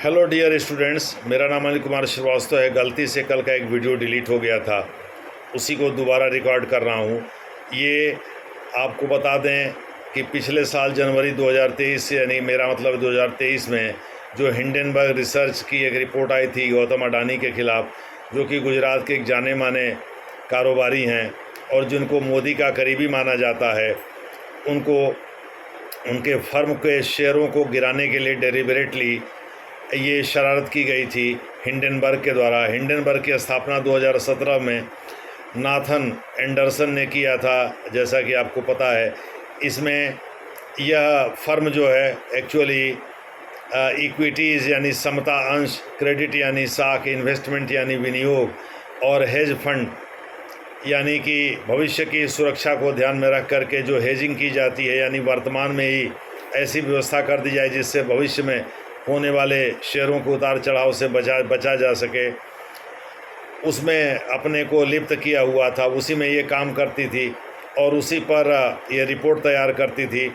Hello dear students, मेरा नाम अनिल कुमार श्रीवास्तव है। गलती से कल का एक वीडियो डिलीट हो गया था, उसी को दोबारा रिकॉर्ड कर रहा हूँ। ये आपको बता दें कि पिछले साल जनवरी 2023 से, यानी मेरा मतलब 2023 में जो हिंडनबर्ग रिसर्च की एक रिपोर्ट आई थी गौतम अडानी के ख़िलाफ़, जो कि गुजरात के एक जाने माने कारोबारी हैं और जिनको मोदी का करीबी माना जाता है, उनको उनके फर्म के शेयरों को गिराने के लिए डेलिबरेटली ये शरारत की गई थी हिंडनबर्ग के द्वारा। हिंडनबर्ग की स्थापना 2017 में नाथन एंडरसन ने किया था, जैसा कि आपको पता है। इसमें यह फर्म जो है एक्चुअली इक्विटीज़ यानी समता अंश, क्रेडिट यानी साख, इन्वेस्टमेंट यानी विनियोग और हेज फंड यानी कि भविष्य की सुरक्षा को ध्यान में रख करके जो हेजिंग की जाती है, यानी वर्तमान में ही ऐसी व्यवस्था कर दी जाए जिससे भविष्य में होने वाले शेयरों को उतार चढ़ाव से बचा जा सके, उसमें अपने को लिप्त किया हुआ था। उसी में ये काम करती थी और उसी पर ये रिपोर्ट तैयार करती थी।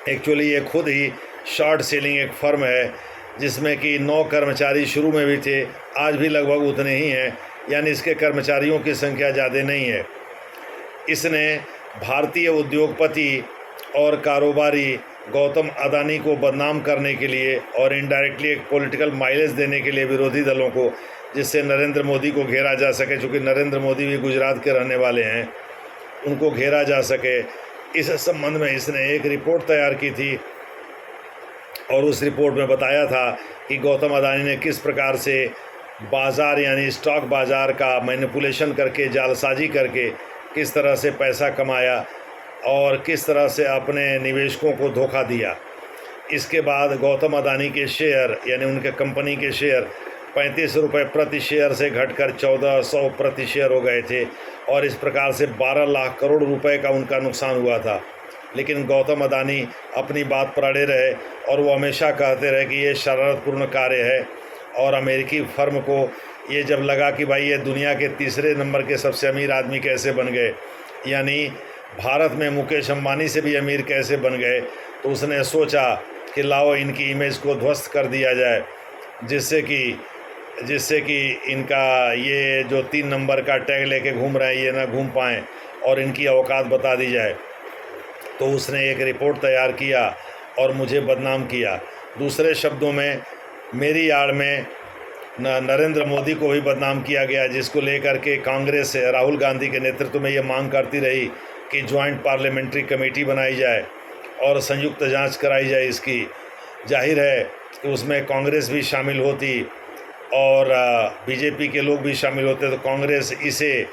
एक्चुअली ये खुद ही शॉर्ट सेलिंग एक फर्म है, जिसमें कि 9 कर्मचारी शुरू में भी थे, आज भी लगभग उतने ही हैं, यानी इसके कर्मचारियों की संख्या ज़्यादा नहीं है। इसने भारतीय उद्योगपति और कारोबारी गौतम अडानी को बदनाम करने के लिए और इनडायरेक्टली एक पॉलिटिकल माइलेज देने के लिए विरोधी दलों को, जिससे नरेंद्र मोदी को घेरा जा सके, चूँकि नरेंद्र मोदी भी गुजरात के रहने वाले हैं, उनको घेरा जा सके, इस संबंध में इसने एक रिपोर्ट तैयार की थी। और उस रिपोर्ट में बताया था कि गौतम अडानी ने किस प्रकार से बाज़ार यानी स्टॉक बाज़ार का मैनिपुलेशन करके, जालसाजी करके किस तरह से पैसा कमाया और किस तरह से अपने निवेशकों को धोखा दिया। इसके बाद गौतम अडानी के शेयर यानी उनके कंपनी के शेयर 35 रुपये प्रति शेयर से घटकर 1400 प्रति शेयर हो गए थे और इस प्रकार से 12 लाख करोड़ रुपए का उनका नुकसान हुआ था। लेकिन गौतम अडानी अपनी बात पर अड़े रहे और वो हमेशा कहते रहे कि ये शरारतपूर्ण कार्य है। और अमेरिकी फर्म को ये जब लगा कि भाई ये दुनिया के तीसरे नंबर के सबसे अमीर आदमी कैसे बन गए, यानी भारत में मुकेश अंबानी से भी अमीर कैसे बन गए, तो उसने सोचा कि लाओ इनकी इमेज को ध्वस्त कर दिया जाए, जिससे कि इनका ये जो 3 नंबर का टैग लेके घूम रहे हैं ये ना घूम पाएँ और इनकी औकात बता दी जाए। तो उसने एक रिपोर्ट तैयार किया और मुझे बदनाम किया। दूसरे शब्दों में मेरी आड़ में नरेंद्र मोदी को भी बदनाम किया गया, जिसको लेकर के कांग्रेस राहुल गांधी के नेतृत्व में ये मांग करती रही कि जॉइंट पार्लियामेंट्री कमेटी बनाई जाए और संयुक्त जांच कराई जाए इसकी। जाहिर है कि उसमें कांग्रेस भी शामिल होती और बीजेपी के लोग भी शामिल होते, तो कांग्रेस इसे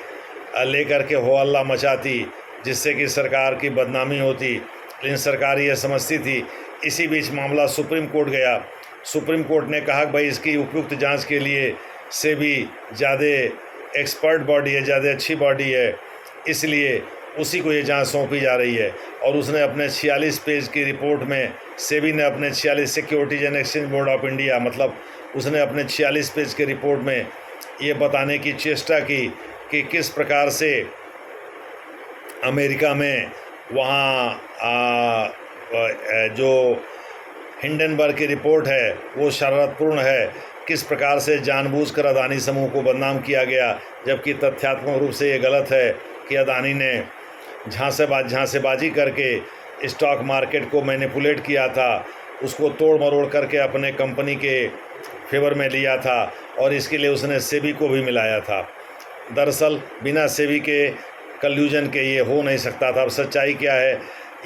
लेकर के हो हल्ला मचाती, जिससे कि सरकार की बदनामी होती। लेकिन सरकार ये समझती थी। इसी बीच मामला सुप्रीम कोर्ट गया। सुप्रीम कोर्ट ने कहा कि भाई इसकी उपयुक्त जांच के लिए से भी ज़्यादा एक्सपर्ट बॉडी है, ज़्यादा अच्छी बॉडी है, इसलिए उसी को ये जांच सौंपी जा रही है। और उसने अपने 46 पेज की रिपोर्ट में, सेबी ने अपने 46 securities and exchange board of India, मतलब उसने अपने 46 पेज के रिपोर्ट में ये बताने की चेष्टा की कि किस प्रकार से अमेरिका में वहाँ जो हिंडनबर्ग की रिपोर्ट है वो शरारतपूर्ण है, किस प्रकार से जानबूझकर अडानी समूह को बदनाम किया गया, जबकि तथ्यात्मक रूप से ये गलत है कि अडानी ने झांसेबाजी करके स्टॉक मार्केट को मैनिपुलेट किया था, उसको तोड़ मरोड़ करके अपने कंपनी के फेवर में लिया था और इसके लिए उसने सेबी को भी मिलाया था। दरअसल बिना सेबी के कल्यूजन के ये हो नहीं सकता था। अब सच्चाई क्या है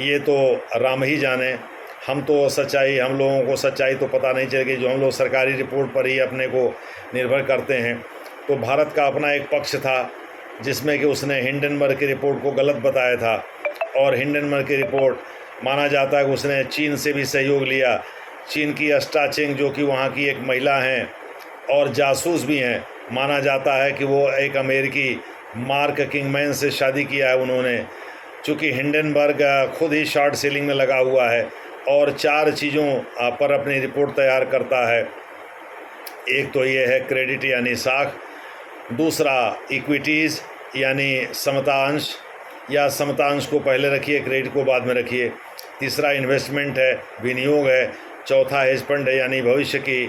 ये तो राम ही जाने। हम लोगों को सच्चाई तो पता नहीं चलेगी, जो हम लोग सरकारी रिपोर्ट पर ही अपने को निर्भर करते हैं। तो भारत का अपना एक पक्ष था जिसमें कि उसने हिंडनबर्ग की रिपोर्ट को गलत बताया था और हिंडनबर्ग की रिपोर्ट माना जाता है कि उसने चीन से भी सहयोग लिया। चीन की अस्टा चेंग, जो कि वहाँ की एक महिला हैं और जासूस भी हैं, माना जाता है कि वो एक अमेरिकी मार्क किंगमैन से शादी किया है उन्होंने। चूँकि हिंडनबर्ग खुद ही शॉर्ट सेलिंग में लगा हुआ है और 4 चीज़ों पर अपनी रिपोर्ट तैयार करता है। एक तो ये है क्रेडिट यानी साख, दूसरा इक्विटीज़ यानी समतांश या समतांश को पहले रखिए, क्रेडिट को बाद में रखिए। तीसरा इन्वेस्टमेंट है, विनियोग है। चौथा हेज फंड है यानी भविष्य की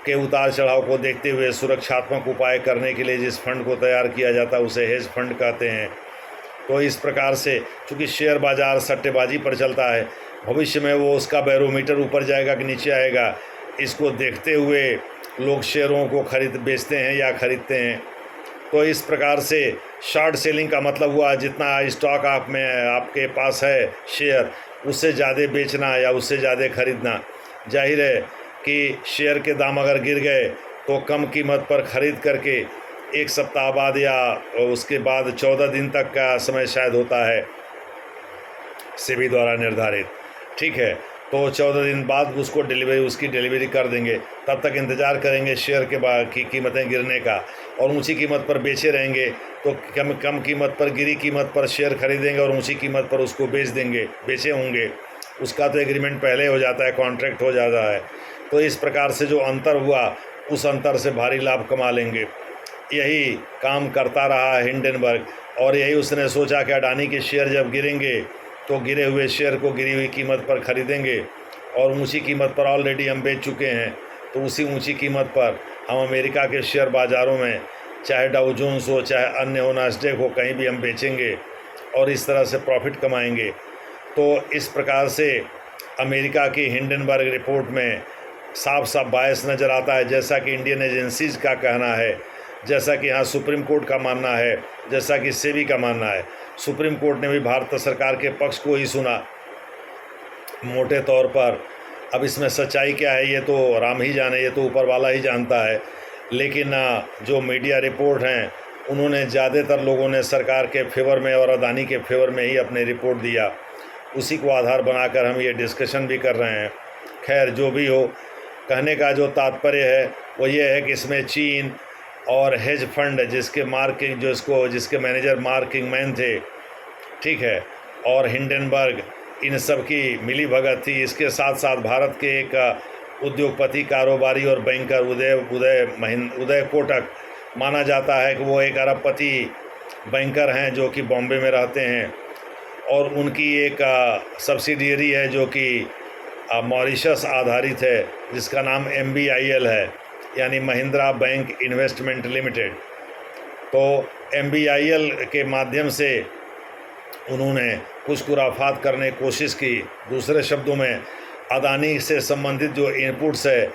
के उतार चढ़ाव को देखते हुए सुरक्षात्मक उपाय करने के लिए जिस फंड को तैयार किया जाता है उसे हेज फंड कहते हैं। तो इस प्रकार से चूँकि शेयर बाज़ार सट्टेबाजी पर चलता है, भविष्य में वो उसका बैरोमीटर ऊपर जाएगा कि नीचे आएगा, इसको देखते हुए लोग शेयरों को बेचते हैं या ख़रीदते हैं। तो इस प्रकार से शॉर्ट सेलिंग का मतलब हुआ जितना स्टॉक आपके पास है शेयर, उससे ज़्यादा बेचना या उससे ज़्यादा ख़रीदना। जाहिर है कि शेयर के दाम अगर गिर गए तो कम कीमत पर ख़रीद करके एक सप्ताह बाद या उसके बाद 14 दिन तक का समय शायद होता है सेबी द्वारा निर्धारित, ठीक है। तो 14 दिन बाद उसकी डिलीवरी कर देंगे। तब तक इंतज़ार करेंगे शेयर की कीमतें गिरने का, और ऊंची कीमत पर बेचे रहेंगे तो कम कीमत पर गिरी कीमत पर शेयर खरीदेंगे और ऊंची कीमत पर उसको बेचे होंगे। उसका तो एग्रीमेंट पहले हो जाता है, कॉन्ट्रैक्ट हो जाता है। तो इस प्रकार से जो अंतर हुआ उस अंतर से भारी लाभ कमा लेंगे। यही काम करता रहा हिंडनबर्ग, और यही उसने सोचा कि अडानी के शेयर जब गिरेंगे तो गिरे हुए शेयर को गिरी हुई कीमत पर ख़रीदेंगे, और ऊंची कीमत पर ऑलरेडी हम बेच चुके हैं, तो उसी ऊंची कीमत पर हम अमेरिका के शेयर बाज़ारों में चाहे डाउ जोन्स हो चाहे अन्य हो, नास्डैक हो, कहीं भी हम बेचेंगे और इस तरह से प्रॉफिट कमाएंगे। तो इस प्रकार से अमेरिका की हिंडनबर्ग रिपोर्ट में साफ साफ बायस नज़र आता है, जैसा कि इंडियन एजेंसीज़ का कहना है, जैसा कि यहाँ सुप्रीम कोर्ट का मानना है, जैसा कि सेबी का मानना है। सुप्रीम कोर्ट ने भी भारत सरकार के पक्ष को ही सुना मोटे तौर पर। अब इसमें सच्चाई क्या है ये तो राम ही जाने, ये तो ऊपर वाला ही जानता है। लेकिन जो मीडिया रिपोर्ट हैं उन्होंने ज़्यादातर लोगों ने सरकार के फेवर में और अडानी के फेवर में ही अपने रिपोर्ट दिया, उसी को आधार बनाकर हम ये डिस्कशन भी कर रहे हैं। खैर जो भी हो, कहने का जो तात्पर्य है वो ये है कि इसमें चीन और हेज फंड जिसके मैनेजर मार्क इंगमैन थे, ठीक है, और हिंडनबर्ग, इन सब की मिली भगत थी। इसके साथ साथ भारत के एक उद्योगपति, कारोबारी और बैंकर उदय कोटक माना जाता है कि वो एक अरबपति बैंकर हैं जो कि बॉम्बे में रहते हैं, और उनकी एक सब्सिडियरी है जो कि मॉरिशस आधारित है, जिसका नाम MBIL है, यानी महिंद्रा बैंक इन्वेस्टमेंट लिमिटेड। तो MBIL के माध्यम से उन्होंने कुछ खुराफात करने की कोशिश की। दूसरे शब्दों में अडानी से संबंधित जो इनपुट्स है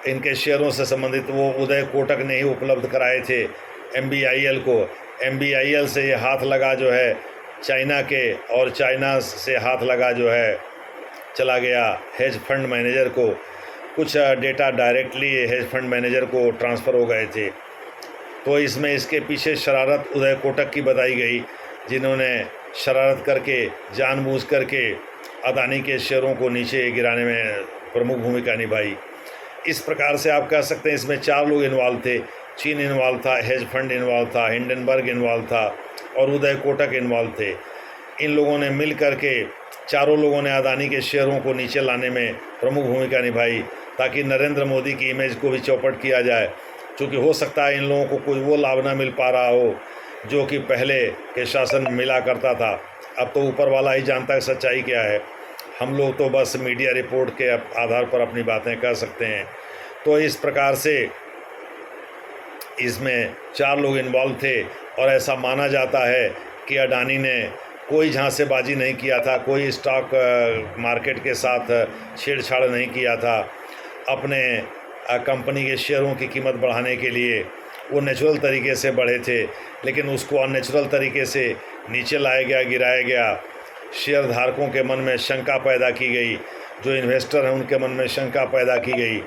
इनके शेयरों से संबंधित वो उदय कोटक ने ही उपलब्ध कराए थे MBIL को। MBIL से ये हाथ लगा जो है चाइना के, और चाइना से हाथ लगा जो है चला गया हेज फंड मैनेजर को। कुछ data directly hedge fund manager को ट्रांसफ़र हो गए थे। तो इसमें इसके पीछे शरारत उदय कोटक की बताई गई, जिन्होंने शरारत करके जानबूझ करके अडानी के शेयरों को नीचे गिराने में प्रमुख भूमिका निभाई। इस प्रकार से आप कह सकते हैं इसमें 4 लोग इन्वॉल्व थे। चीन इन्वॉल्व था, हेज फंड इन्वॉल्व था, हिंडनबर्ग इन्वॉल्व था और उदय कोटक इन्वॉल्व थे। इन लोगों ने मिल करके, चारों लोगों ने अडानी के शेयरों को नीचे लाने में प्रमुख भूमिका निभाई, ताकि नरेंद्र मोदी की इमेज को भी चौपट किया जाए। क्योंकि हो सकता है इन लोगों को कोई वो लाभ ना मिल पा रहा हो जो कि पहले के शासन में मिला करता था। अब तो ऊपर वाला ही जानता है सच्चाई क्या है, हम लोग तो बस मीडिया रिपोर्ट के आधार पर अपनी बातें कह सकते हैं। तो इस प्रकार से इसमें 4 लोग इन्वॉल्व थे, और ऐसा माना जाता है कि अडानी ने कोई झांसेबाजी नहीं किया था, कोई स्टॉक मार्केट के साथ छेड़छाड़ नहीं किया था। अपने कंपनी के शेयरों की कीमत बढ़ाने के लिए वो नेचुरल तरीके से बढ़े थे, लेकिन उसको अननेचुरल तरीके से नीचे लाया गया, गिराया गया। शेयर धारकों के मन में शंका पैदा की गई, जो इन्वेस्टर हैं उनके मन में शंका पैदा की गई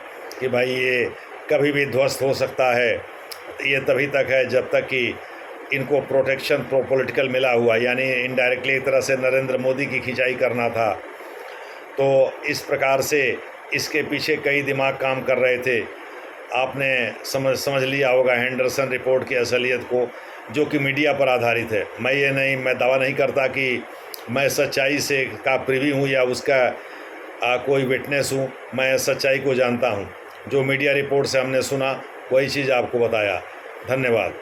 कि भाई ये कभी भी ध्वस्त हो सकता है। ये तभी तक है जब तक कि इनको प्रोटेक्शन पॉलिटिकल मिला हुआ, यानी इनडायरेक्टली एक तरह से नरेंद्र मोदी की खिंचाई करना था। तो इस प्रकार से इसके पीछे कई दिमाग काम कर रहे थे। आपने समझ लिया होगा हेंडरसन रिपोर्ट की असलियत को, जो कि मीडिया पर आधारित है। मैं दावा नहीं करता कि मैं सच्चाई से का प्रिवी हूँ या उसका कोई विटनेस हूँ। मैं सच्चाई को जानता हूँ, जो मीडिया रिपोर्ट से हमने सुना वही चीज़ आपको बताया। धन्यवाद।